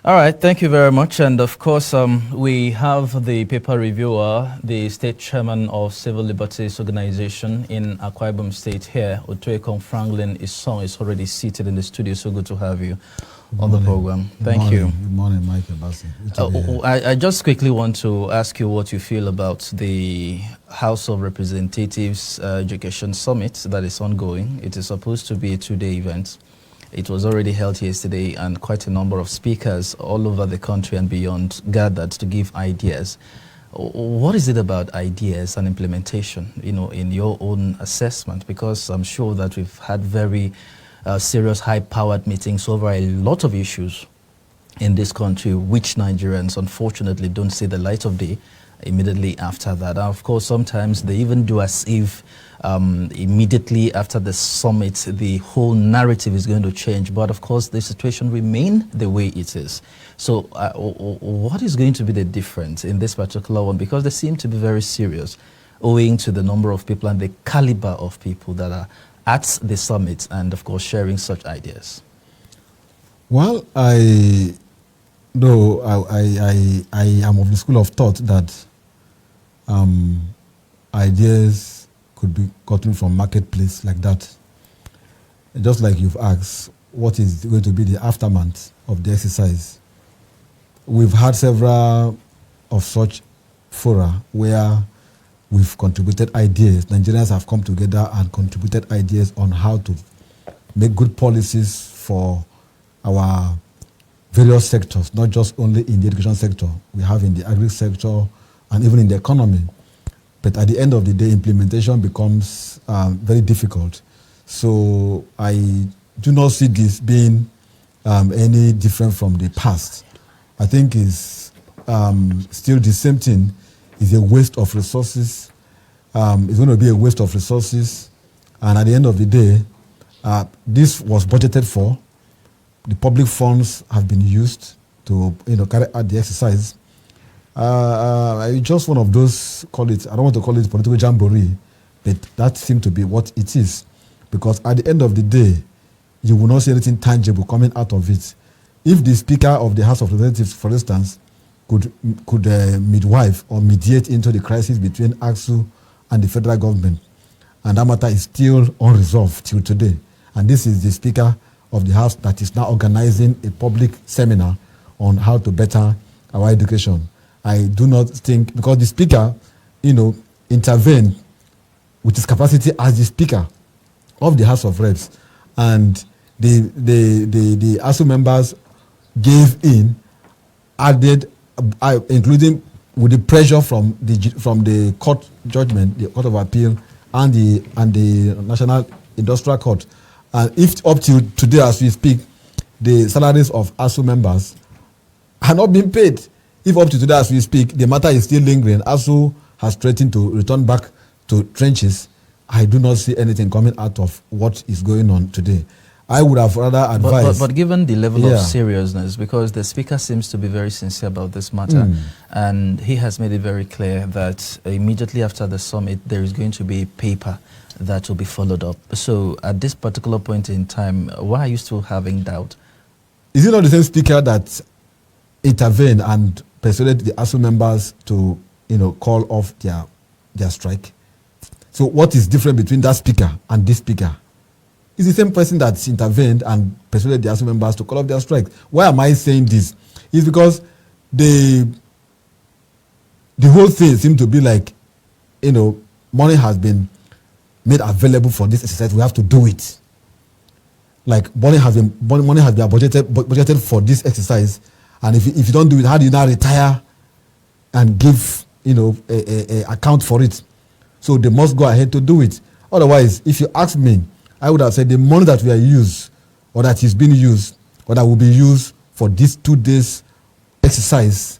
All right, thank you very much. And of course, we have the paper reviewer, the state chairman of Civil Liberties Organization in Akwa Ibom State here, Otuekong Franklin Isong, is already seated in the studio. So good to have you on the program. Thank you. Good morning, Michael Bassi. I just quickly want to ask you what you feel about the House of Representatives Education Summit that is ongoing. It is supposed to be a 2-day event. It was already held yesterday, and quite a number of speakers all over the country and beyond gathered to give ideas. What is it about ideas and implementation, in your own assessment? Because I'm sure that we've had very serious, high-powered meetings over a lot of issues in this country, which Nigerians, unfortunately, don't see the light of day immediately after that. And of course, sometimes they even do as if immediately after the summit, the whole narrative is going to change. But of course, the situation remains the way it is. So what is going to be the difference in this particular one? Because they seem to be very serious, owing to the number of people and the caliber of people that are at the summit and, of course, sharing such ideas. Well, I am of the school of thought that ideas could be gotten from marketplace like that. Just like you've asked, what is going to be the aftermath of the exercise? We've had several of such fora where we've contributed ideas. Nigerians have come together and contributed ideas on how to make good policies for our various sectors, not just only in the education sector. We have in the agri sector and even in the economy. But at the end of the day, implementation becomes very difficult. So I do not see this being any different from the past. I think it's still the same thing. It's a waste of resources. It's going to be a waste of resources. And at the end of the day, this was budgeted for. The public funds have been used to carry out the exercise. Just one of those, I don't want to call it political jamboree, but that seemed to be what it is. Because at the end of the day, you will not see anything tangible coming out of it. If the Speaker of the House of Representatives, for instance, could midwife or mediate into the crisis between ASUU and the federal government, and that matter is still unresolved till today, and this is the Speaker of the House that is now organizing a public seminar on how to better our education. I do not think, because the Speaker, intervened with his capacity as the Speaker of the House of Reps, and the ASUU members gave in, added, including with the pressure from the court judgment, the Court of Appeal, and the National Industrial Court. And if up to today, as we speak, the salaries of ASUU members are not being paid. If up to today, as we speak, the matter is still lingering, ASUU has threatened to return back to trenches, I do not see anything coming out of what is going on today. I would have rather advised... But given the level of seriousness, because the Speaker seems to be very sincere about this matter, and he has made it very clear that immediately after the summit, there is going to be a paper that will be followed up. So at this particular point in time, why are you still having doubt? Is it not the same Speaker that intervened and persuaded the ASUU members to call off their strike? So what is different between that Speaker and this Speaker? It's the same person that intervened and persuaded the ASUU members to call off their strike. Why am I saying this? It's because the whole thing seemed to be like, money has been made available for this exercise. We have to do it. Like money has been budgeted for this exercise, and if you don't do it, how do you now retire and give a account for it? So they must go ahead to do it. Otherwise, if you ask me, I would have said the money that we are used, or that is being used, or that will be used for this 2 days exercise,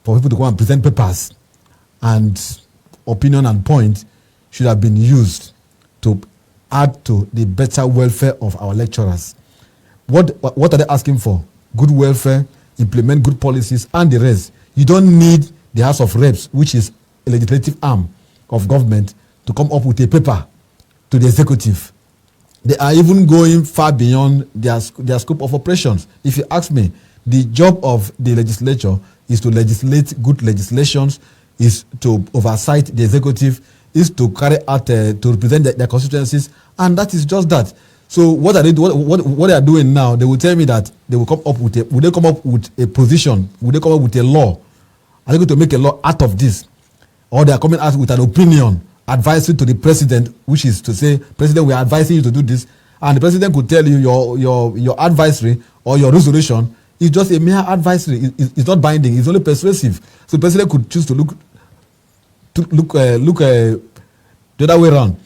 for people to go and present papers and opinion and point, should have been used to add to the better welfare of our lecturers. What are they asking for? Good welfare, implement good policies, and the rest. You don't need the House of Reps, which is a legislative arm of government, to come up with a paper to the executive. They are even going far beyond their scope of operations. If you ask me, The job of the legislature is to legislate good legislations, is to oversight the executive, is to carry out, to represent their constituencies, and that is just that. So what are they what they are doing now? They will tell me that they will come up with would they come up with a position? Would they come up with a law? Are they going to make a law out of this? Or they are coming out with an opinion, advisory to the president, which is to say, President, we are advising you to do this. And the president could tell you your advisory or your resolution is just a mere advisory. It's not binding. It's only persuasive. So the president could choose to look the other way around.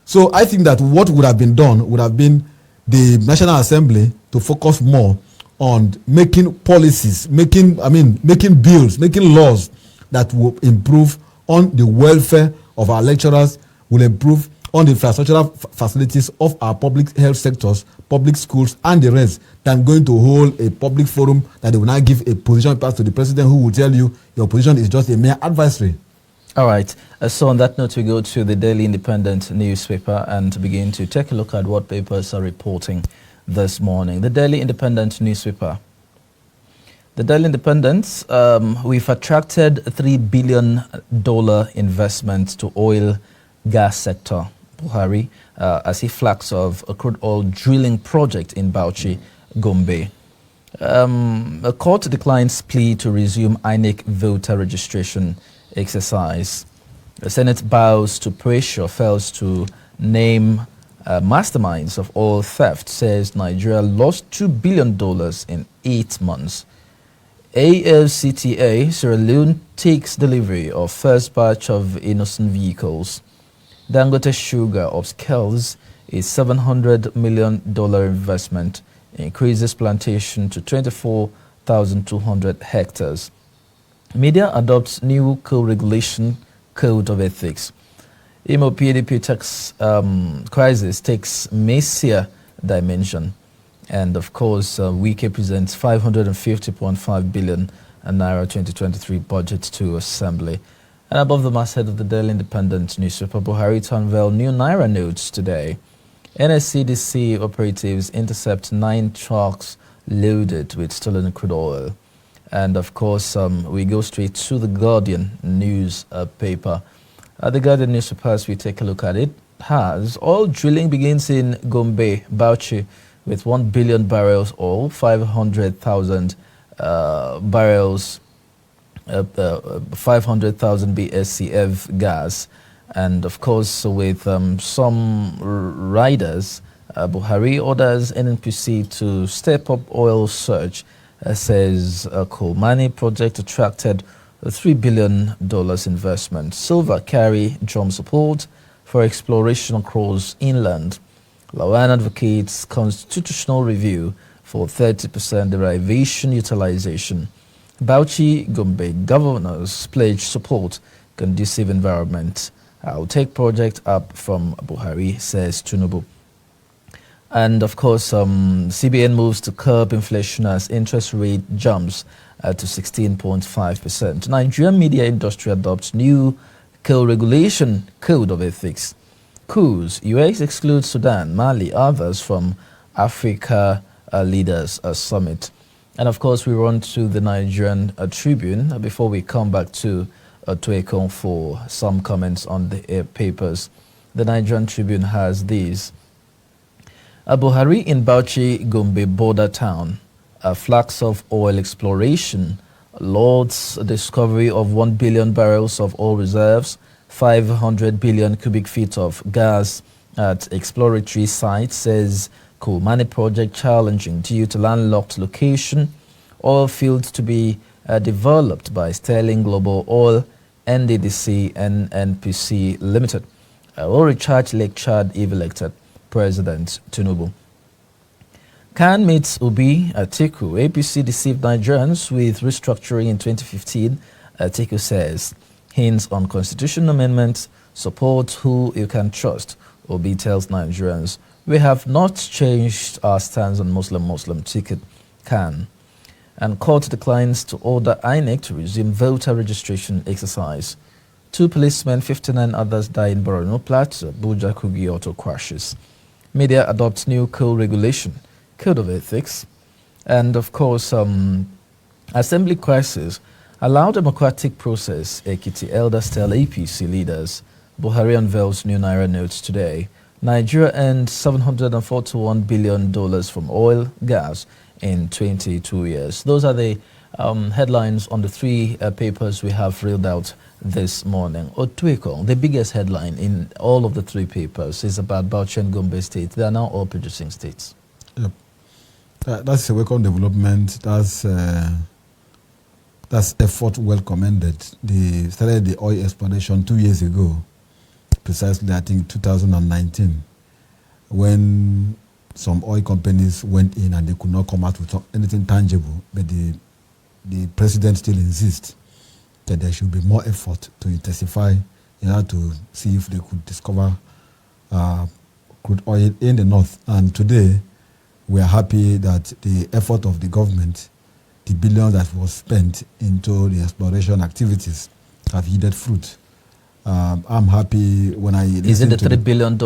So I think that what would have been done would have been the National Assembly to focus more on making policies, making bills, making laws that will improve on the welfare of our lecturers, will improve on the infrastructural facilities of our public health sectors, public schools, and the rest, than going to hold a public forum that they will now give a position pass to the president, who will tell you your position is just a mere advisory. All right. So on that note, we go to the Daily Independent newspaper and begin to take a look at what papers are reporting this morning. The Daily Independent newspaper. The Daily Independent, we've attracted $3 billion investment to oil gas sector. Buhari, as he flags of a crude oil drilling project in Bauchi, Gombe. A court declines plea to resume INEC voter registration exercise. The Senate bows to pressure, fails to name masterminds of oil theft, says Nigeria lost $2 billion in 8 months. AFCTA, Sierra Leone takes delivery of first batch of innocent vehicles. Dangote Sugar upscales a $700 million investment, increases plantation to 24,200 hectares. Media adopts new co-regulation code of ethics. Imo PDP tax crisis takes messier dimension. And of course, Wike presents 550.5 billion naira 2023 budget to Assembly. And above the masthead of the Daily Independent newspaper, Buhari to unveil new naira notes today. NSCDC operatives intercept 9 trucks loaded with stolen crude oil. And of course, we go straight to the Guardian newspaper. The Guardian newspaper, as we take a look at it, has oil drilling begins in Gombe, Bauchi, with 1 billion barrels oil, 500,000 barrels, 500,000 BSCF gas. And of course, with some riders, Buhari orders NNPC to step up oil search. Says Kolmani project attracted a $3 billion investment. Silver carry drum support for exploration across inland. Lawan advocates constitutional review for 30% derivation utilization. Bauchi Gombe governors pledge support conducive environment. I'll take project up from Buhari, says Tinubu. And of course, CBN moves to curb inflation as interest rate jumps to 16.5%. Nigerian media industry adopts new co-regulation code of ethics. Coups, US excludes Sudan, Mali, others from Africa Leaders Summit. And of course, we run to the Nigerian Tribune before we come back to Tuekon for some comments on the papers. The Nigerian Tribune has these. Buhari in Bauchi, Gombe border town. Flags of oil exploration. Lord's discovery of 1 billion barrels of oil reserves. 500 billion cubic feet of gas at exploratory site, says Kolmani project challenging due to landlocked location. Oil fields to be developed by Sterling Global Oil, NDDC and NPC Limited. Will recharge Lake Chad if elected. President Tinubu. Khan meets Obi Atiku. APC deceived Nigerians with restructuring in 2015. Atiku says hints on constitutional amendments, support who you can trust. Obi tells Nigerians, we have not changed our stance on Muslim ticket. Khan. And court declines to order INEC to resume voter registration exercise. 2 policemen, 59 others die in Borno Plateau, Abuja Kogi auto crashes. Media adopts new co-regulation code of ethics. And of course, assembly crisis allow democratic process. Ekiti elders tell APC leaders. Buhari unveils new Naira notes today. Nigeria earned $741 billion from oil, gas in 22 years. Those are the headlines on the three papers we have reeled out this morning. Otueko, the biggest headline in all of the three papers, is about Bauchi and Gombe State. They are now all producing states. Yep. That's a welcome development. That's effort well commended. They started the oil exploration 2 years ago, precisely I think 2019, when some oil companies went in and they could not come out with anything tangible, but the president still insists that there should be more effort to intensify in order to see if they could discover crude oil in the north. And today, we are happy that the effort of the government, the billions that was spent into the exploration activities, have yielded fruit. I'm happy when I listen. Is it the $3 billion?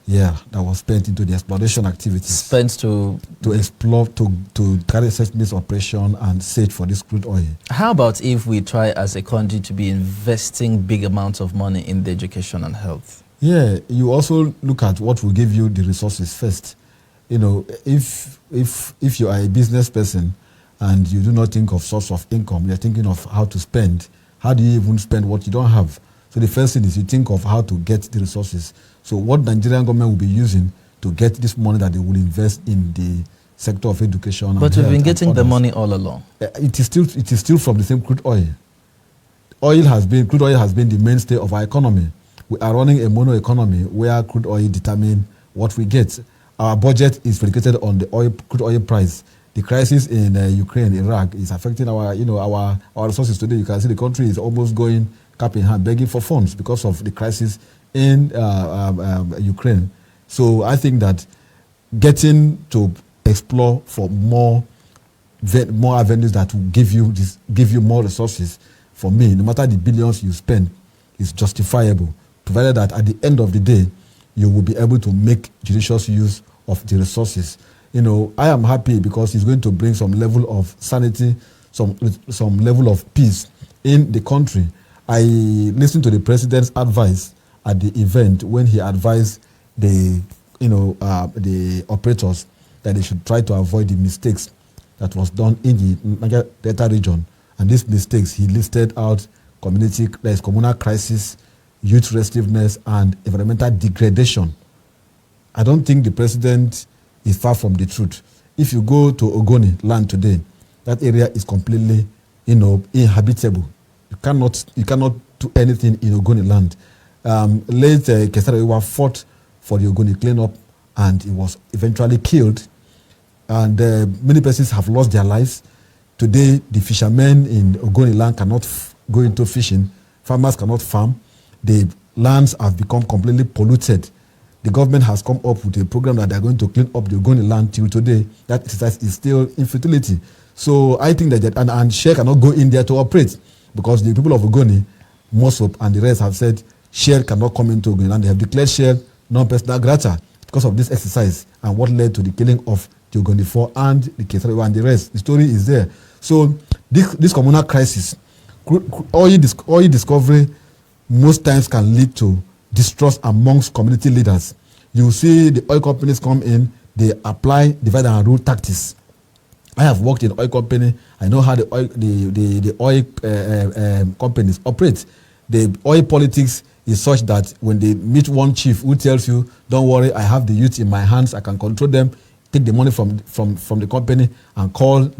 Yeah, that was spent into the exploration activities. Spent to explore, to carry seismic operation and search for this crude oil. How about if we try as a country to be investing big amounts of money in the education and health? Yeah, you also look at what will give you the resources first. You know, if you are a business person and you do not think of source of income, you're thinking of how to spend. How do you even spend what you don't have? So the first thing is you think of how to get the resources. So what Nigerian government will be using to get this money that they will invest in the sector of education. But we've been getting the money all along. It is still from the same crude oil. Crude oil has been the mainstay of our economy. We are running a mono economy where crude oil determines what we get. Our budget is predicated on the crude oil price. The crisis in Ukraine, Iraq is affecting our resources today. You can see the country is almost going cap in hand, begging for funds because of the crisis in Ukraine. So I think that getting to explore for more avenues that will give you more resources, for me, no matter the billions you spend, is justifiable, provided that at the end of the day, you will be able to make judicious use of the resources. You know, I am happy because it's going to bring some level of sanity, some level of peace in the country. I listened to the president's advice at the event when he advised the operators that they should try to avoid the mistakes that was done in the Niger Delta region. And these mistakes, he listed out communal crisis, youth restiveness, and environmental degradation. I don't think the president is far from the truth. If you go to Ogoni land today, that area is completely, inhabitable. You cannot do anything in Ogoni land. Late Kesarewa fought for the Ogoni cleanup, and he was eventually killed. And many persons have lost their lives. Today, the fishermen in Ogoni land cannot go into fishing. Farmers cannot farm. The lands have become completely polluted. The government has come up with a program that they are going to clean up the Ogoni land till today. That exercise is still in futility. So I think that and Shell cannot go in there to operate because the people of Ogoni, Mosop and the rest have said Shell cannot come into Ogoni land. They have declared Shell non-personal grata because of this exercise and what led to the killing of the Ogoni 4 and the Kesarewa and the rest. The story is there. So this communal crisis, oil discovery most times can lead to distrust amongst community leaders. You see the oil companies come in, they apply divide and rule tactics. I have worked in oil company. I know how the oil companies operate. The oil politics is such that when they meet one chief who tells you, "Don't worry, I have the youth in my hands. I can control them. Take the money from the company and call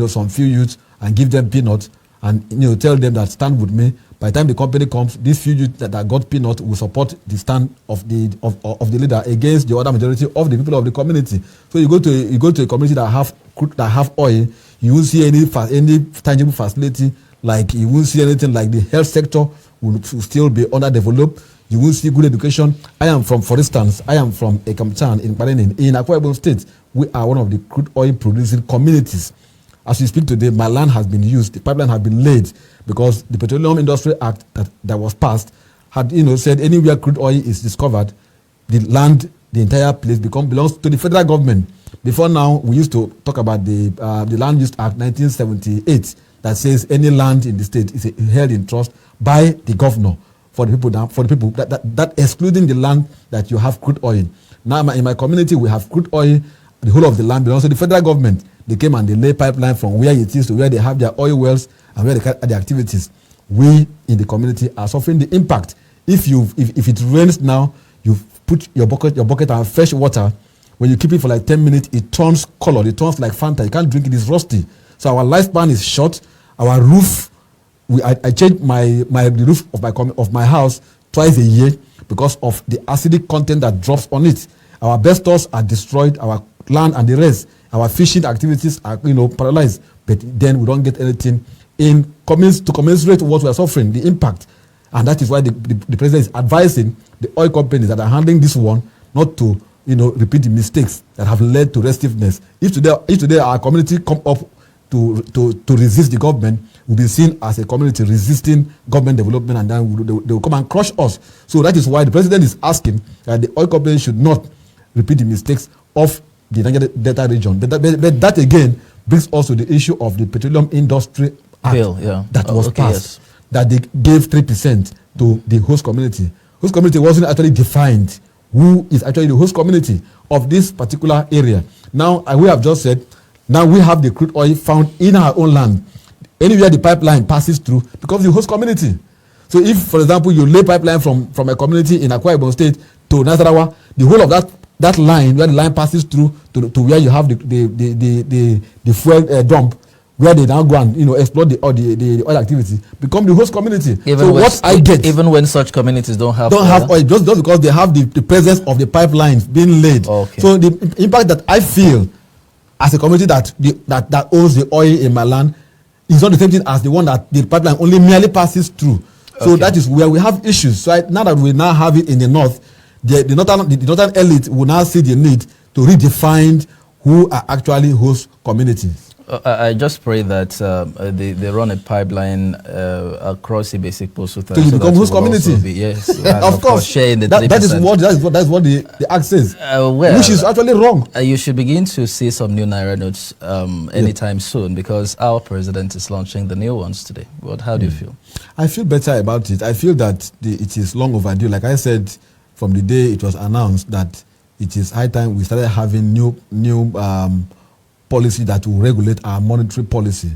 some few youths and give them peanuts and tell them that stand with me." By the time the company comes, these few youths that got peanut will support the stand of the leader against the other majority of the people of the community. So you go to a community that have oil, you won't see any tangible facility, like you won't see anything like the health sector will still be underdeveloped. You won't see good education. For instance, I am from Ekamchan in Barenin, in Akwa Ibom State. We are one of the crude oil producing communities. As we speak today, my land has been used, the pipeline has been laid because the Petroleum Industry Act that was passed had said anywhere crude oil is discovered, the land, the entire place belongs to the federal government. Before now, we used to talk about the Land Use Act 1978 that says any land in the state is held in trust by the governor for the people that excluding the land that you have crude oil. Now in my community we have crude oil, the whole of the land belongs to the federal government. They came and they lay pipeline from where it is to where they have their oil wells and where they carry the activities. We in the community are suffering the impact. If it rains now, you put your bucket and fresh water. When you keep it for like 10 minutes, it turns color. It turns like Fanta. You can't drink it. It's rusty. So our lifespan is short. Our roof, I changed the roof of my house twice a year because of the acidic content that drops on it. Our asbestos are destroyed. Our land and the rest. Our fishing activities are paralyzed. But then we don't get anything to commensurate with what we are suffering, the impact. And that is why the president is advising the oil companies that are handling this one not to repeat the mistakes that have led to restiveness. If today our community come up to resist the government, we'll be seen as a community resisting government development, and then they will come and crush us. So that is why the president is asking that the oil companies should not repeat the mistakes of the Niger Delta region. But that again brings us to the issue of the Petroleum Industry Act that was passed. Yes. That they gave 3% to the host community. Host community wasn't actually defined who is actually the host community of this particular area. Now, we have just said, now we have the crude oil found in our own land. Anywhere the pipeline passes through becomes the host community. So if, for example, you lay pipeline from a community in Akwa Ibom State to Nasarawa, the whole of that line, where the line passes through to where you have the fuel dump, where they now go and explore the oil activity, become the host community. Even when such communities don't have oil, just because they have the presence of the pipelines being laid. Okay. So the impact that I feel as a community that owns the oil in my land is not the same thing as the one that the pipeline only merely passes through. So that is where we have issues. So now that we now have it in the north, the northern elite will now see the need to redefine who are actually host communities. I just pray that they run a pipeline across the basic postal to become host community. Yes, of course. Sharing the that is what the act says, which is actually wrong. You should begin to see some new Naira notes anytime soon, because our president is launching the new ones today. How do you feel? I feel better about it. I feel that it is long overdue. Like I said, from the day it was announced that it is high time we started having new policy that will regulate our monetary policy.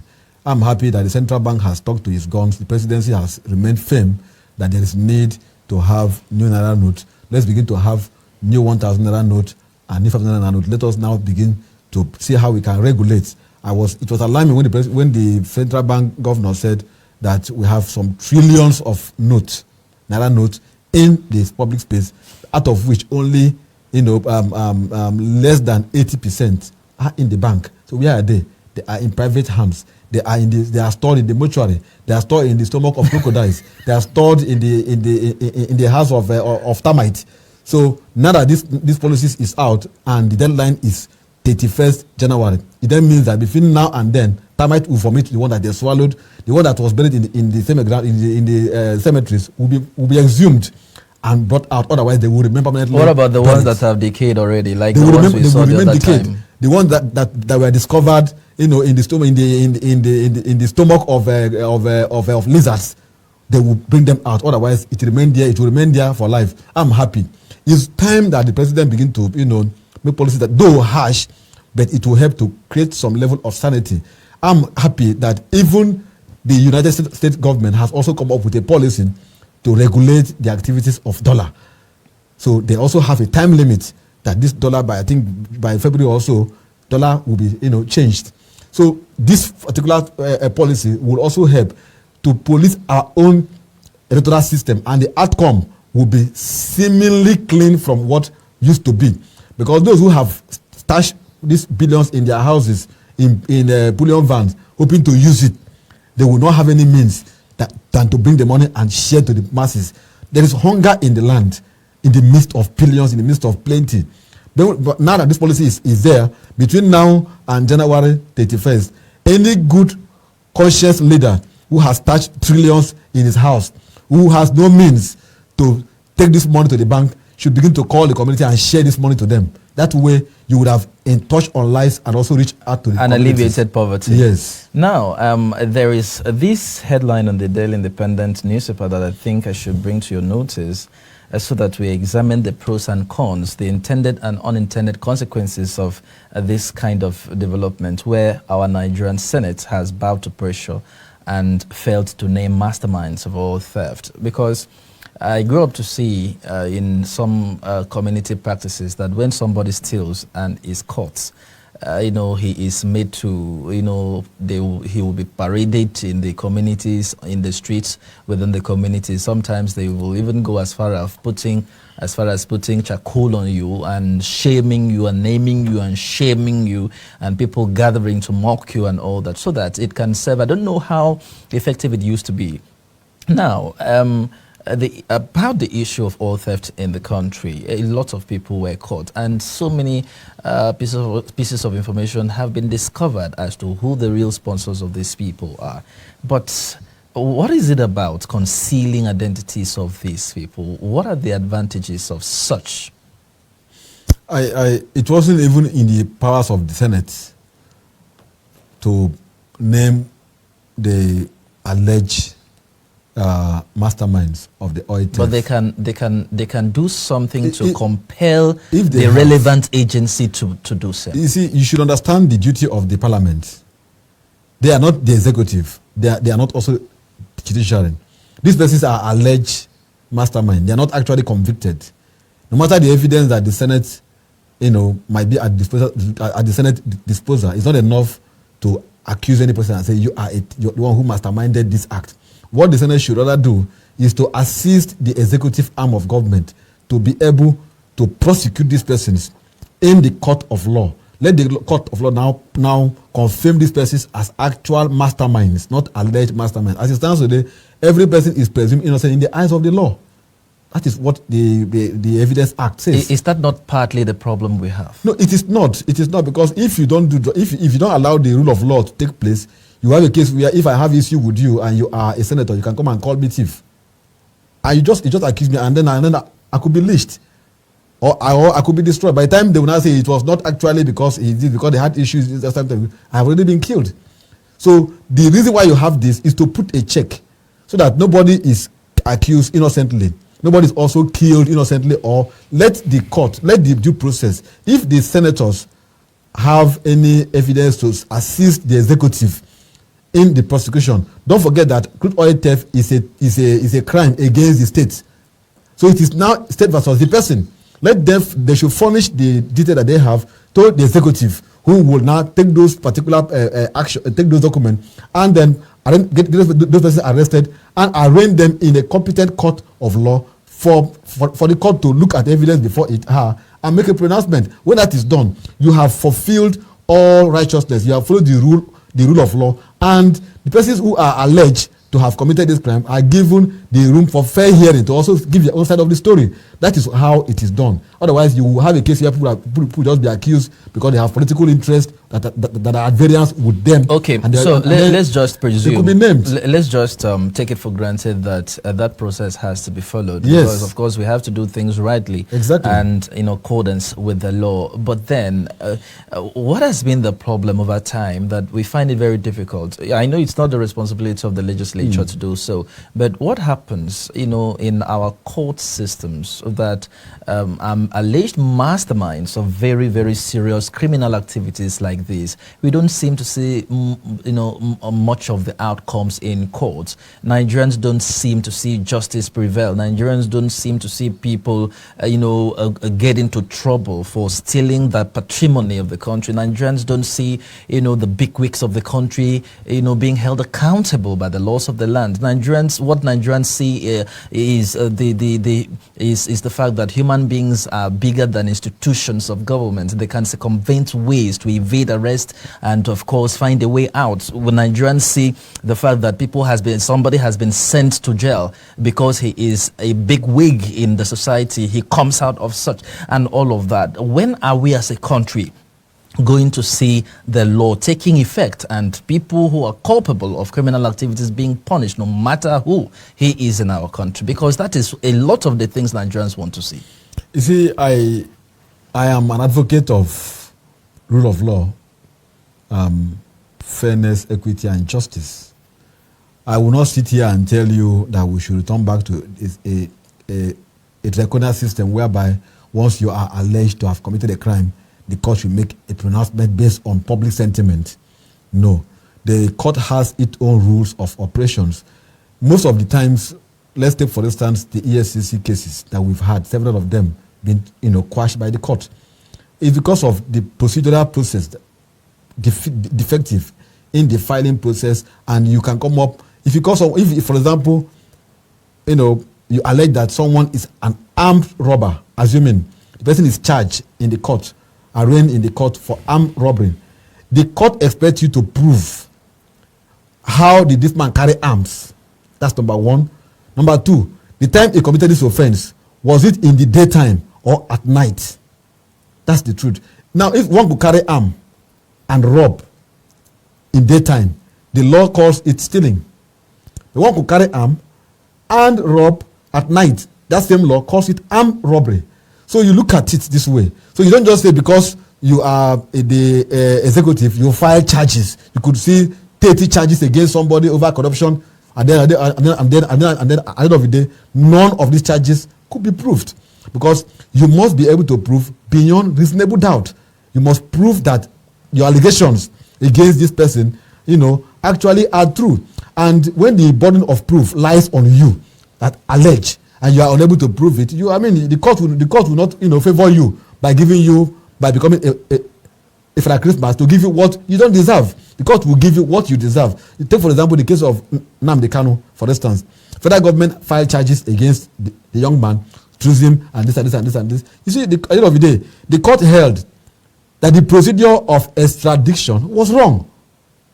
I'm happy that the central bank has stuck to its guns. The presidency has remained firm that there is need to have new Naira notes. Let's begin to have new 1,000 Naira note and new 5,000 Naira note. Let us now begin to see how we can regulate. It was alarming when the central bank governor said that we have some trillions of Naira notes in the public space, out of which only less than 80% are in the bank. So where are they? They are in private hands. They are stored in the mortuary. They are stored in the stomach of crocodiles. They are stored in the house of termites. So now that this policy is out and the deadline is 31st January, it then means that between now and then, termites will vomit the one that they swallowed. The one that was buried in the cemeteries will be exhumed and brought out. Otherwise, they will remain permanently. What about the ones that have decayed already, like the ones we saw the other time? The ones that were discovered, in the stomach of lizards, they will bring them out. Otherwise, it will remain there for life. I'm happy. It's time that the president begin to make policy that, though harsh, but it will help to create some level of sanity. I'm happy that even the United States government has also come up with a policy to regulate the activities of dollar. So they also have a time limit that this dollar, by February or so, dollar will be changed. So this particular policy will also help to police our own electoral system, and the outcome will be seemingly clean from what used to be. Because those who have stashed these billions in their houses, in bullion vans, hoping to use it, they will not have any means than to bring the money and share to the masses. There is hunger in the land, in the midst of billions, in the midst of plenty. But now that this policy is there, between now and January 31st, any good conscious leader who has touched trillions in his house, who has no means to take this money to the bank, should begin to call the community and share this money to them. That way, you would have in touch on lives and also reach out to the and communities. alleviated poverty. Yes. Now, there is this headline on the Daily Independent newspaper that I think I should bring to your notice so that we examine the pros and cons, the intended and unintended consequences of this kind of development, where our Nigerian Senate has bowed to pressure and failed to name masterminds of all theft. Because I grew up to see in some community practices that when somebody steals and is caught, he is made to, he will be paraded in the communities, in the streets, within the communities. Sometimes they will even go as far as putting charcoal on you and shaming you and naming you and shaming you, and people gathering to mock you and all that, so that it can serve. I don't know how effective it used to be. Now, about the issue of oil theft in the country, a lot of people were caught, and so many pieces of information have been discovered as to who the real sponsors of these people are. But what is it about concealing identities of these people? What are the advantages of such? It wasn't even in the powers of the Senate to name the alleged masterminds of the oil theft. But they can do something to compel the have, relevant agency to do so. You see, you should understand the duty of the parliament. They are not the executive. They are not also judiciary. These persons are alleged mastermind. They are not actually convicted. No matter the evidence that the Senate, might be at the Senate disposal, it's not enough to accuse any person and say you're the one who masterminded this act. What the Senate should rather do is to assist the executive arm of government to be able to prosecute these persons in the court of law. Let the court of law now confirm these persons as actual masterminds, not alleged masterminds. As it stands today, every person is presumed innocent in the eyes of the law. That is what the Evidence Act says. Is that not partly the problem we have? No, it is not. It is not, because if you don't if you don't allow the rule of law to take place, you have a case where if I have issue with you and you are a senator, you can come and call me thief. And you just accuse me, and then I could be lynched. Or I could be destroyed. By the time they will now say it was not actually because he did, because they had issues, I have already been killed. So the reason why you have this is to put a check so that nobody is accused innocently. Nobody is also killed innocently, or let the court, let the due process. If the senators have any evidence to assist the executive in the prosecution, don't forget that crude oil theft is a crime against the state. So it is now state versus the person. They should furnish the detail that they have to the executive, who will now take those particular action, take those documents, and then get those persons arrested and arraign them in a competent court of law for the court to look at evidence before it and make a pronouncement. When that is done, you have fulfilled all righteousness. You have followed the rule of law, and the persons who are alleged to have committed this crime are given the room for fair hearing to also give their own side of the story. That is how it is done. Otherwise, you will have a case where people just be accused because they have political interest that are at variance with them. Okay, so let's just presume. They could be named. Let's just take it for granted that that process has to be followed. Yes. Because, of course, we have to do things rightly. Exactly. And in accordance with the law. But then, what has been the problem over time that we find it very difficult? I know it's not the responsibility of the legislature to do so, but what happens, in our court systems that alleged masterminds of very, very serious criminal activities like this, we don't seem to see, much of the outcomes in courts. Nigerians don't seem to see justice prevail. Nigerians don't seem to see people, get into trouble for stealing the patrimony of the country. Nigerians don't see, the bigwigs of the country, being held accountable by the laws of the land. What Nigerians see is the fact that human beings are bigger than institutions of government. They can circumvent ways to evade arrest and, of course, find a way out. When Nigerians see the fact that somebody has been sent to jail because he is a big wig in the society, he comes out of such and all of that. When are we as a country going to see the law taking effect and people who are culpable of criminal activities being punished, no matter who he is in our country? Because that is a lot of the things Nigerians want to see. You see, I I am an advocate of rule of law, fairness, equity, and justice. I will not sit here and tell you that we should return back to a draconian system whereby once you are alleged to have committed a crime, the court should make a pronouncement based on public sentiment. No. The court has its own rules of operations. Most of the times, let's take for instance the EFCC cases that we've had, several of them been quashed by the court. It's because of the procedural process, defective in the filing process, and you can come up, if for example, you allege that someone is an armed robber, assuming the person is charged in the court, arraigned in the court for armed robbery, the court expects you to prove how did this man carry arms. That's number one. Number two, the time he committed this offense, was it in the daytime or at night? That's the truth. Now, if one could carry arm and rob in daytime, the law calls it stealing. The one could carry arm and rob at night, that same law calls it armed robbery. So you look at it this way. So you don't just say because you are the executive, you file charges. You could see 30 charges against somebody over corruption, and then at the end of the day, none of these charges could be proved, because you must be able to prove beyond reasonable doubt. You must prove that your allegations against this person, actually are true. And when the burden of proof lies on you, that allege, and you are unable to prove it, the court will not, favor you by becoming a Father Christmas to give you what you don't deserve. The court will give you what you deserve. You take, for example, the case of Nnamdi Kanu, for instance. Federal government filed charges against the young man, treason, and this and this and this and this. You see, at the end of the day, the court held that the procedure of extradition was wrong.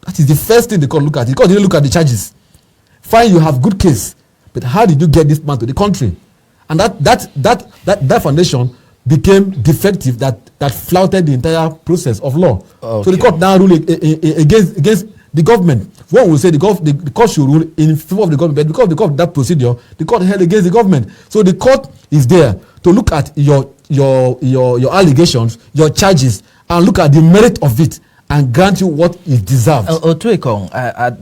That is the first thing the court look at. The court didn't look at the charges. Fine, you have good case, but how did you get this man to the country? And that foundation became defective, that flouted the entire process of law. Okay. So the court now ruled against the government. One will say the court should rule in favor of the government, but because of that procedure, the court held against the government. So the court is there to look at your allegations, your charges, and look at the merit of it and grant you what it deserves. Otuekong,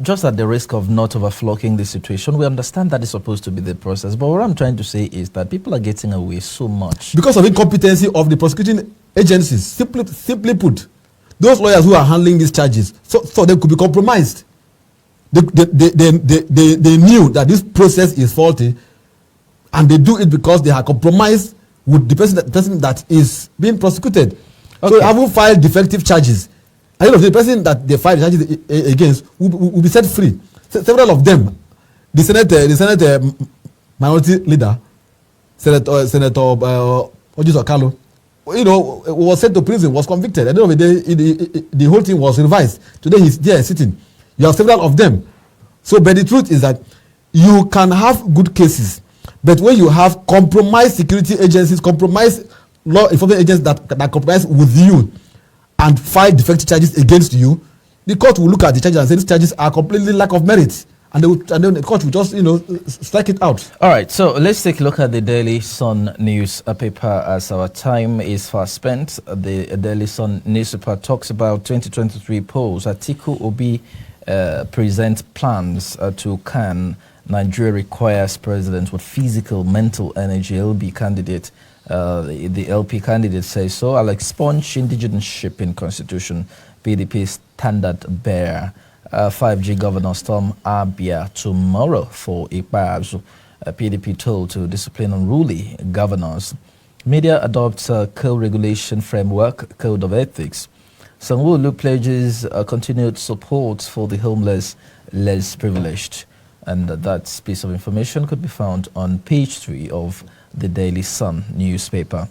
just at the risk of not overflocking the situation, we understand that is supposed to be the process. But what I'm trying to say is that people are getting away so much because of incompetency of the prosecuting agencies. Simply put, those lawyers who are handling these charges, so they could be compromised. They knew that this process is faulty, and they do it because they are compromised with the person that is being prosecuted. Okay. So, having filed defective charges, and the person that they filed charges against will be set free. Several of them, the Senate minority leader, Senator Ojus Okalo, was sent to prison, was convicted. At the end of the day, the whole thing was revised. Today he's there sitting. You have several of them. So, but the truth is that you can have good cases, but when you have compromised security agencies, compromised law enforcement agents that compromise with you and file defective charges against you, the court will look at the charges and say these charges are completely lack of merit. And then the court will just, strike it out. All right, so let's take a look at the Daily Sun newspaper as our time is fast spent. The Daily Sun newspaper talks about 2023 polls. Atiku Obi presents plans to can Nigeria requires president with physical, mental energy. LP candidate, the LP candidate says so. I'll expunge indigenship in constitution. PDP standard bearer. 5G governor storm Abia tomorrow for Ikpeazu. PDP told to discipline unruly governors. Media adopts a co-regulation framework, code of ethics. Sanwo-Olu pledges continued support for the homeless, less privileged. And that piece of information could be found on page 3 of the Daily Sun newspaper.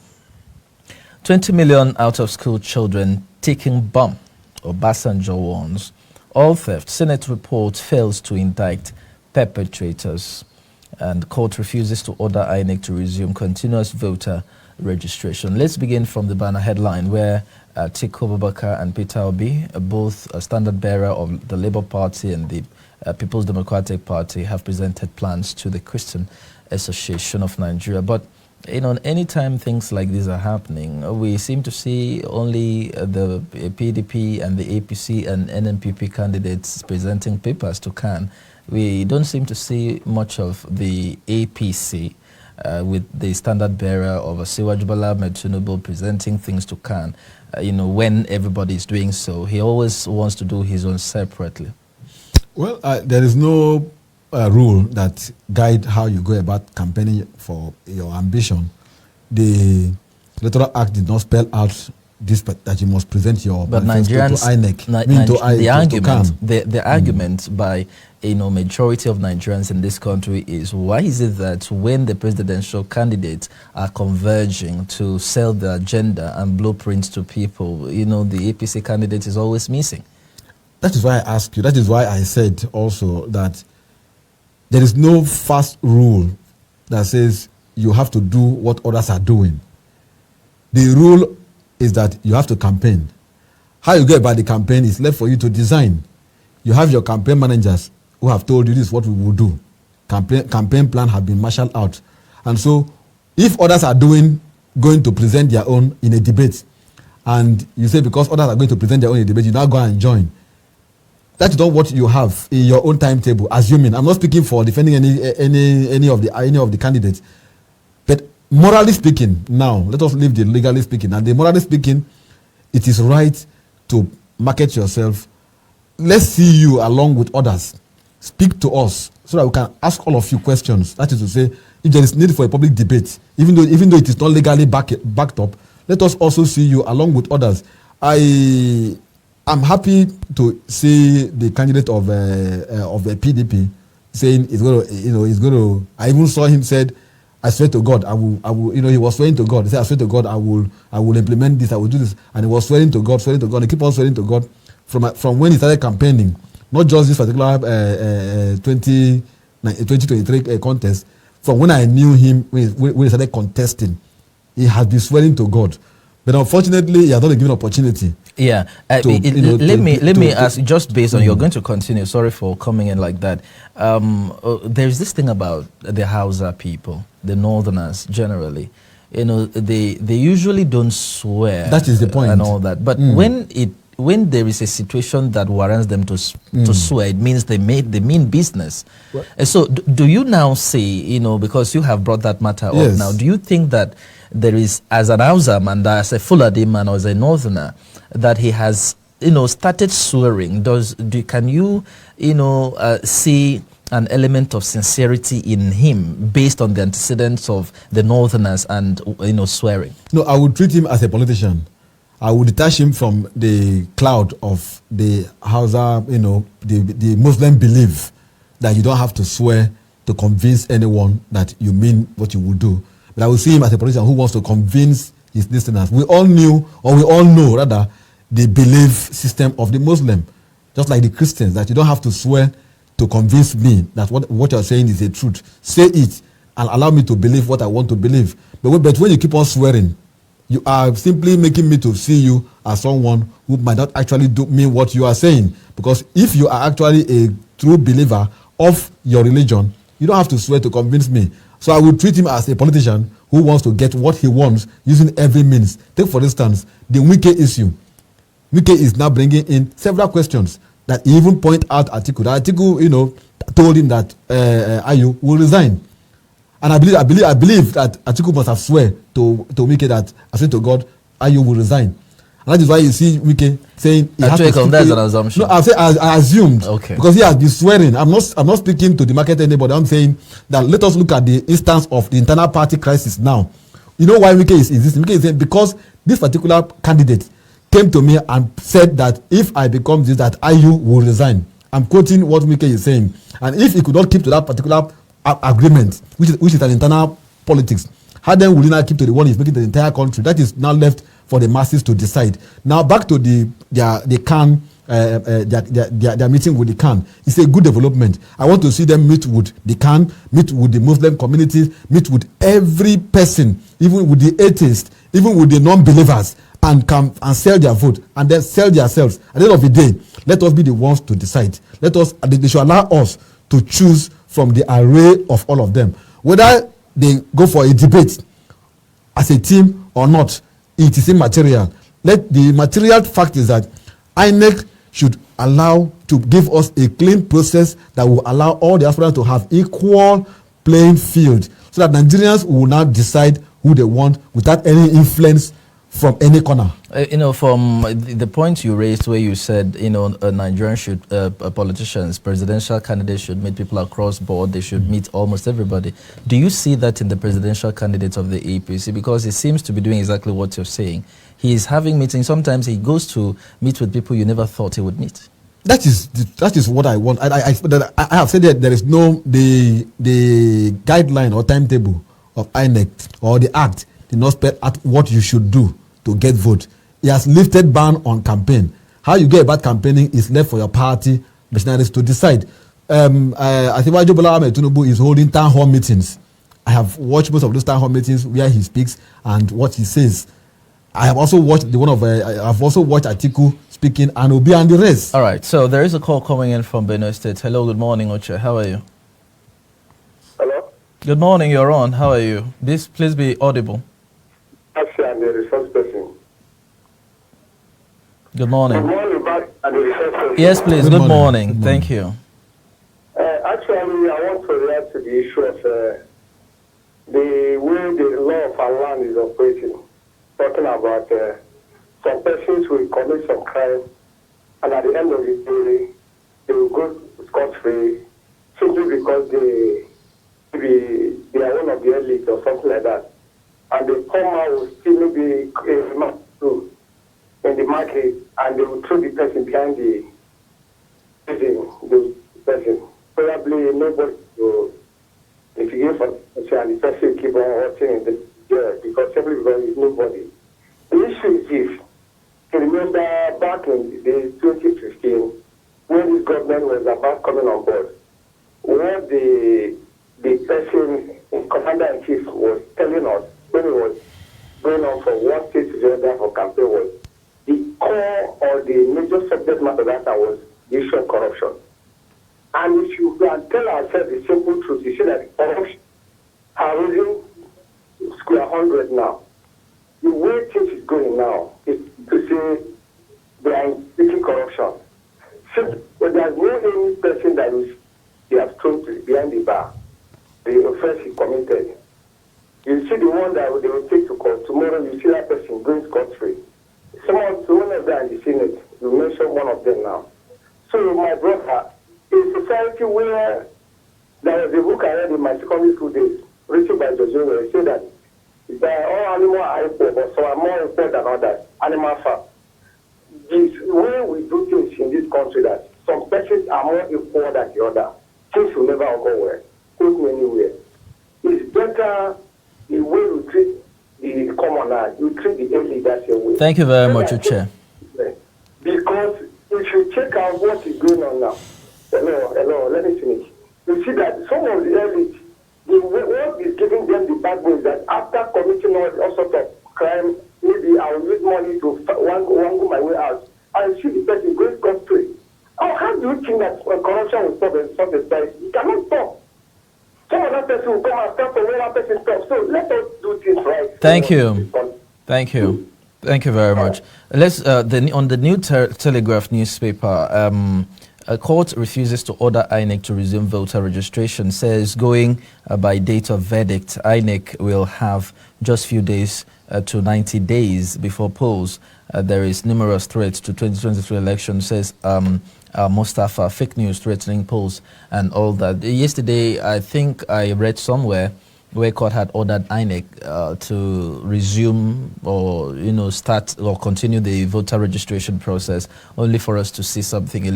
20 million out-of-school children taking bomb, Obasanjo warns. All theft. Senate report fails to indict perpetrators. And court refuses to order INEC to resume continuous voter registration. Let's begin from the banner headline where Atiku Abubakar and Peter Obi, both a standard bearer of the Labour Party and the People's Democratic Party, have presented plans to the Christian Association of Nigeria. But Anytime things like these are happening, we seem to see only the PDP and the APC and NNPP candidates presenting papers to CAN. We don't seem to see much of the APC with the standard bearer of Asiwaju Bola Ahmed Tinubu presenting things to CAN. When everybody is doing so, he always wants to do his own separately. Well, there is no rule that guide how you go about campaigning for your ambition. The Electoral Act did not spell out this, that you must present your manifesto to INEC. The argument by majority of Nigerians in this country is, why is it that when the presidential candidates are converging to sell the agenda and blueprints to people, the APC candidate is always missing? That is why I asked you. That is why I said also that there is no fast rule that says you have to do what others are doing. The rule is that you have to campaign. How you go about the campaign is left for you to design. You have your campaign managers who have told you this is what we will do. Campaign plan have been marshaled out. And so if others are going to present their own in a debate, and you say because others are going to present their own in a debate, you now go and join. That is not what you have in your own timetable. Assuming, I'm not speaking for defending any of the candidates, but morally speaking, now let us leave the legally speaking. And the morally speaking, it is right to market yourself. Let's see you along with others. Speak to us so that we can ask all of you questions. That is to say, if there is need for a public debate, even though it is not legally backed up, let us also see you along with others. I'm happy to see the candidate of the PDP saying he's going to. I even saw him said, "I swear to God, I will." He was swearing to God. He said, "I swear to God, I will implement this. I will do this." And he was swearing to God. He keep on swearing to God from when he started campaigning. Not just this particular 2023 contest. From when I knew him, when he started contesting, he has been swearing to God. But unfortunately, he has not been given opportunity. Yeah. Let me ask, just based on, you're going to continue, sorry for coming in like that. There's this thing about the Hausa people, the Northerners generally. They usually don't swear. That is the point. And all that. But when there is a situation that warrants them to swear, it means they mean business. So do you now say, because you have brought that matter up now, do you think that there is, as an Hausa man, as a Fulani man or as a Northerner, that he has, started swearing? Can you, see an element of sincerity in him based on the antecedents of the Northerners and, swearing? No, I would treat him as a politician. I would detach him from the cloud of the Hausa, the Muslim belief that you don't have to swear to convince anyone that you mean what you will do. But I will see him as a politician who wants to convince his listeners. We all know the belief system of the Muslim, just like the Christians, that you don't have to swear to convince me that what you're saying is the truth. Say it and allow me to believe what I want to believe. But when you keep on swearing, you are simply making me to see you as someone who might not actually mean what you are saying. Because if you are actually a true believer of your religion, you don't have to swear to convince me. So I will treat him as a politician who wants to get what he wants using every means. Take, for instance, the Wike issue. Wike is now bringing in several questions that he even point out Atiku. That Atiku, told him that Ayu will resign. And I believe that Atiku must have swear to Wike that, I swear to God, Ayu will resign. And that is why you see Wike saying he has to stick that's an assumption. No, I assumed. Okay. Because he has been swearing. I'm not speaking to demarcate anybody. I'm saying that let us look at the instance of the internal party crisis now. You know why Wike is existing? Wike is saying because this particular candidate came to me and said that if I become this, that Ayu will resign. I'm quoting what Wike is saying. And if he could not keep to that particular agreement, which is an internal politics, how then will he not keep to the one he's making to the entire country? That is now left for the masses to decide. Now back to their CAN, their meeting with the CAN. It's a good development. I want to see them meet with the CAN, meet with the Muslim communities, meet with every person, even with the atheists, even with the non-believers, and come and sell their vote and then sell themselves. At the end of the day, let us be the ones to decide. They should allow us to choose from the array of all of them. Whether they go for a debate, as a team or not, it is immaterial. The material fact is that INEC should allow to give us a clean process that will allow all the aspirants to have equal playing field, so that Nigerians will now decide who they want without any influence from any corner. From the point you raised where you said, Nigerians should, politicians, presidential candidates should meet people across board, they should meet almost everybody. Do you see that in the presidential candidates of the APC? Because he seems to be doing exactly what you're saying. He is having meetings. Sometimes he goes to meet with people you never thought he would meet. That is what I want. I have said that there is no the guideline or timetable of INEC or the act did not spell out what you should do to get vote. He has lifted ban on campaign. How you get about campaigning is left for your party missionaries to decide. I think Waju Bola Ahmed Tinubu is holding town hall meetings. I have watched most of those town hall meetings where he speaks and what he says. I have also watched I've also watched Atiku speaking and Obi and the rest. All right. So there is a call coming in from Benue State. Hello. Good morning, Oche. How are you? Hello. Good morning. You're on. How are you? Please be audible. Actually, I'm the resource person. Good morning. Good morning, back and the resource person. Yes, please. Good morning. Thank you. Actually, I want to react to the issue of the way the law of our land is operating. Talking about some persons will commit some crime, and at the end of the day, they will go scot-free simply because they are one of the elite or something like that. And they come out with still maybe in the market, and they will throw the person behind the person. Probably nobody will, if you give a and the person keep on watching in the because simply because it's nobody. The issue is this. You remember back in the 2015, when this government was about coming on board, what the person, Commander-in-Chief, was telling us when he was going on from one state to the other for campaign was the core or the major subject matter that was the issue of corruption. And if you can tell ourselves the simple truth, you see that corruption are raising square 100 now. The way things is going now is to say they are seeking corruption. So, but there's no any person that is they have thrown behind the bar, the offense he committed. You see the one that they will take to court. Tomorrow you see that person going scot-free. One of them in the Senate, you mentioned one of them now. So my brother, in society where there was a book I read in my secondary school days, written by George Orwell, it said that all animals are equal, but some are more equal than others. Animal farm. This way we do things in this country that some persons are more equal than the other. Things will never go well. Go anywhere. It's better the way we treat the commoner, you treat the elite that same way. Thank you very much, Chair. Because if you check out what is going on now, hello, let me finish. You see that some of the elite, what is giving them the backbone is that after committing all sorts of crime, maybe I will use money to go my way out. I see the person going scot-free. How do you think that corruption will stop and stop the price? It cannot stop. Some other person will come and stop from where that person stops. So let us do things right. Thank you. Thank you. Thank you very much. Let's on the New Telegraph newspaper. A court refuses to order INEC to resume voter registration, says going by date of verdict, INEC will have just few days to 90 days before polls. There is numerous threats to 2023 election, says Mustafa, fake news threatening polls and all that. Yesterday, I think I read somewhere where court had ordered INEC to resume or start or continue the voter registration process, only for us to see something a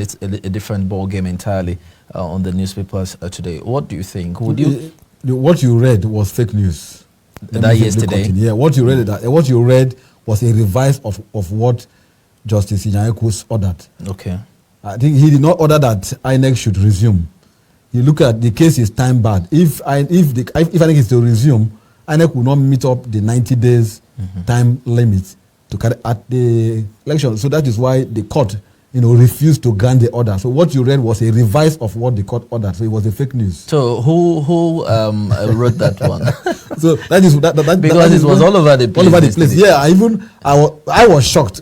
different ball game entirely on the newspapers today. What do you think? Would you? What you read was fake news. That yesterday. Yeah, what you read was a revise of what Justice Inyeku's ordered. Okay. I think he did not order that INEC should resume. You look at the case is time barred. If INEC is to resume, INEC will not meet up the 90 days time limit to carry out the election. So that is why the court, refused to grant the order. So what you read was a revise of what the court ordered. So it was a fake news. So who wrote that one? So that is that because that is it was all over the place. All over the place. Yeah, I was shocked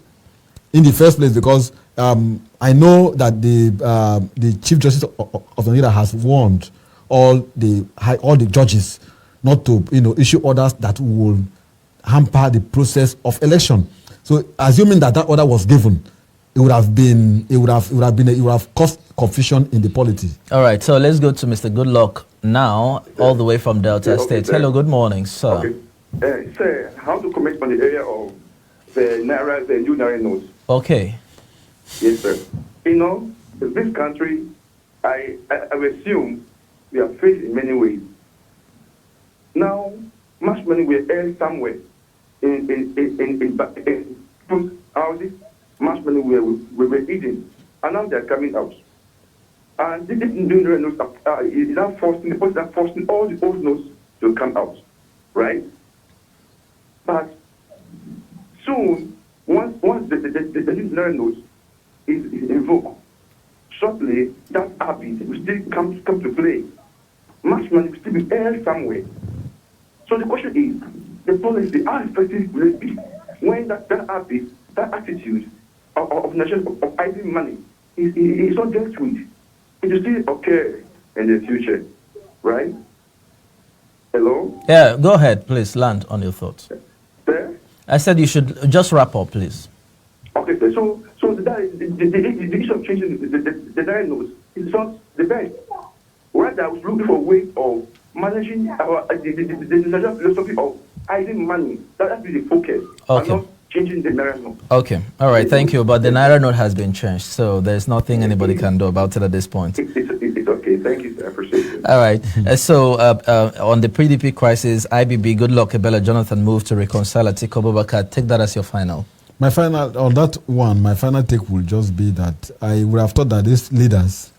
in the first place because I know that the Chief Justice of Nigeria has warned all the judges not to issue orders that will hamper the process of election. So assuming that order was given, it would have caused confusion in the polity. All right, so let's go to Mr. Goodluck now, all the way from Delta State. Sir. Hello, good morning, sir. Okay. Sir, how to comment on the area of the new Naira notes? Okay. Yes, sir. This country, I assume we are faced in many ways. Now, much money will earn somewhere in houses, much money we were eating, and now they are coming out. And this new notes is now forcing all the old notes to come out, right? But soon, once the new notes is invoked, shortly that habit will still come to play. Much money will still be earned somewhere. So the question is, the policy, how effective will it be when that habit, that attitude of nation of hiding money is not dealt with? It will still occur in the future, right? Hello? Yeah, go ahead, please, land on your thoughts. Sir? I said you should just wrap up, please. Okay, sir. So the issue of changing the diagnosis is not the best. Rather, I was looking for a way of managing the Nigerian philosophy of hiding money. That be the focus. Okay. And not changing the Naira note. Okay, all right, thank you. But the Naira note has been changed, so there's nothing anybody can do about it at this point. It's okay. Thank you, sir. I appreciate it. All right. So on the PDP crisis, IBB, Goodluck, Ebele, Jonathan moved to reconcile Atiku Abubakar. Take that as your final. My final take will just be that I would have thought that these leaders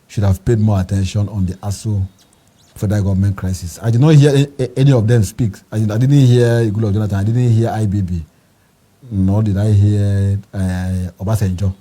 should have paid more attention on the ASU federal government crisis. I did not hear any of them speak. I didn't hear Goodluck Jonathan. I didn't hear IBB. Nor did I hear Obasanjo.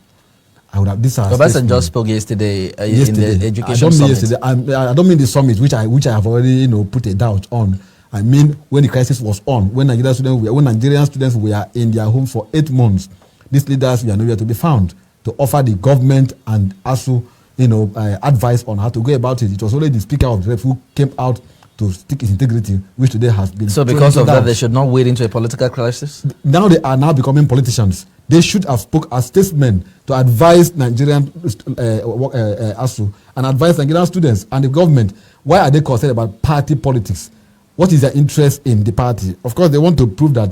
Obasanjo spoke yesterday in the education summit. I don't mean the summit, which I have already put a doubt on. I mean when the crisis was on, when Nigerian students were in their home for 8 months, these leaders were nowhere to be found to offer the government and ASU advice on how to go about it. It was only the Speaker of the Rep who came out to stick his integrity, which today has been. So because of that, they should not wade into a political crisis? Now they are becoming politicians. They should have spoke as statesmen to advise Nigerian ASU and advise Nigerian students and the government. Why are they concerned about party politics? What is their interest in the party? Of course, they want to prove that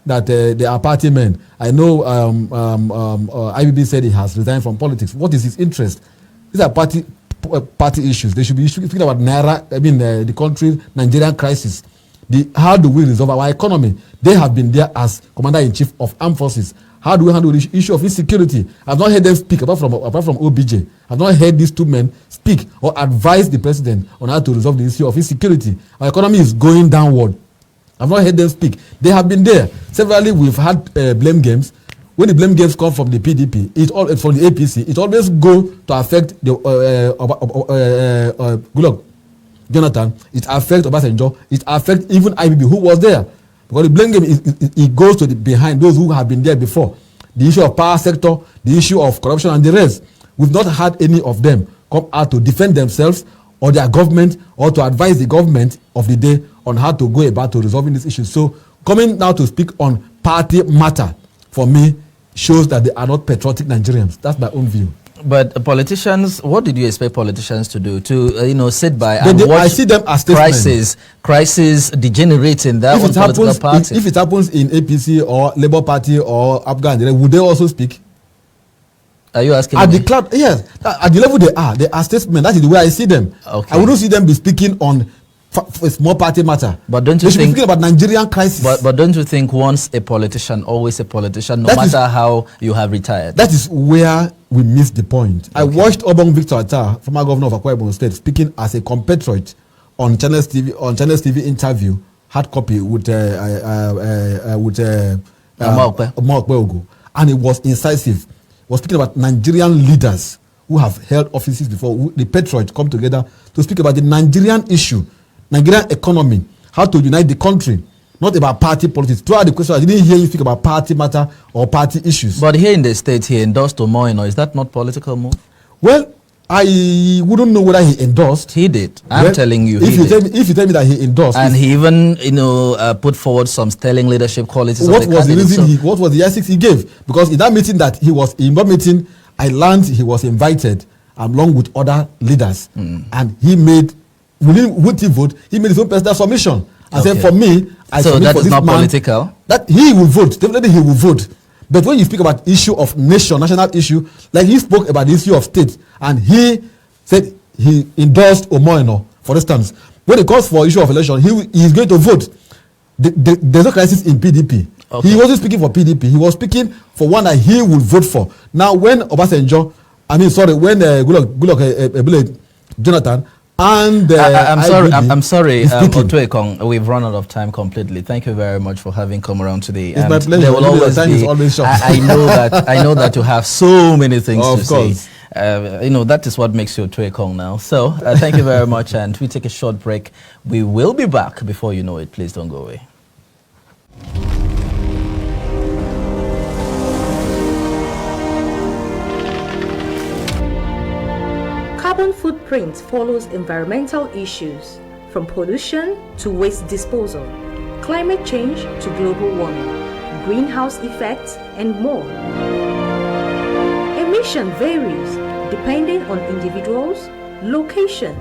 that they are party men. I know IBB said he has resigned from politics. What is his interest? These are party issues. They should be speaking about Naira. The country Nigerian crisis. How do we resolve our economy? They have been there as Commander-in-Chief of Armed Forces. How do we handle the issue of insecurity? I've not heard them speak apart from OBJ. I've not heard these two men speak or advise the president on how to resolve the issue of insecurity. Our economy is going downward. I've not heard them speak. They have been there. Severally, we've had blame games. When the blame games come from the PDP, from the APC, it always go to affect the Goodluck Jonathan. It affects Obasanjo. It affects even IBB, who was there. Because the blame game it goes to behind those who have been there before. The issue of power sector, the issue of corruption, and the rest. We've not had any of them come out to defend themselves or their government or to advise the government of the day on how to go about to resolving this issue. So coming now to speak on party matter, for me, shows that they are not patriotic Nigerians. That's my own view. But politicians, what did you expect politicians to do? To sit by and watch I see them as crisis degenerate in their own political party? If it happens in APC or Labour Party or Afghan, would they also speak? Are you asking at me? the club? Yes, at the level they are statesmen. That is the way I see them. Okay. I wouldn't see them be speaking on a small party matter. But don't you they should think be speaking about Nigerian crisis? But don't you think once a politician, always a politician, no matter how you have retired? That is where we missed the point. Okay. I watched Obong Victor Atta, former governor of Akwa Ibom State, speaking as a compatriot on Channels TV interview, hard copy with Ogo, and it was incisive. He was speaking about Nigerian leaders who have held offices before, the patriots come together to speak about the Nigerian issue, Nigerian economy, how to unite the country, not about party politics. Throughout the question, I didn't hear you speak about party matter or party issues. But here in the state, he endorsed Omoyeno. Is that not political move? Well, I wouldn't know whether he endorsed. He did. I'm telling you, if you tell me that he endorsed, and he even put forward some sterling leadership qualities. What was the reason? What was the ethics he gave? Because in that meeting that he was in, that meeting, I learned he was invited along with other leaders, and he made. Would he vote? He made his own personal submission and said, "For me, I so submit that for is this not man, political. That he will vote. Definitely, he will vote." But when you speak about issue of national issue, like he spoke about the issue of state, and he said he endorsed Omoyeno, for instance. When it comes for issue of election, he is going to vote. There's no crisis in PDP. Okay. He wasn't speaking for PDP. He was speaking for one that he will vote for. Now, when Obasanjo, when Goodluck Jonathan, and I'm sorry, Otuekong, we've run out of time completely. Thank you very much for having come around today. It's my pleasure. There will always be, always short. I know that you have so many things to course. say. That is what makes you Otuekong now. So thank you very much, and we take a short break. We will be back before you know it. Please don't go away. Carbon footprint follows environmental issues, from pollution to waste disposal, climate change to global warming, greenhouse effects, and more. Emission varies depending on individuals, location,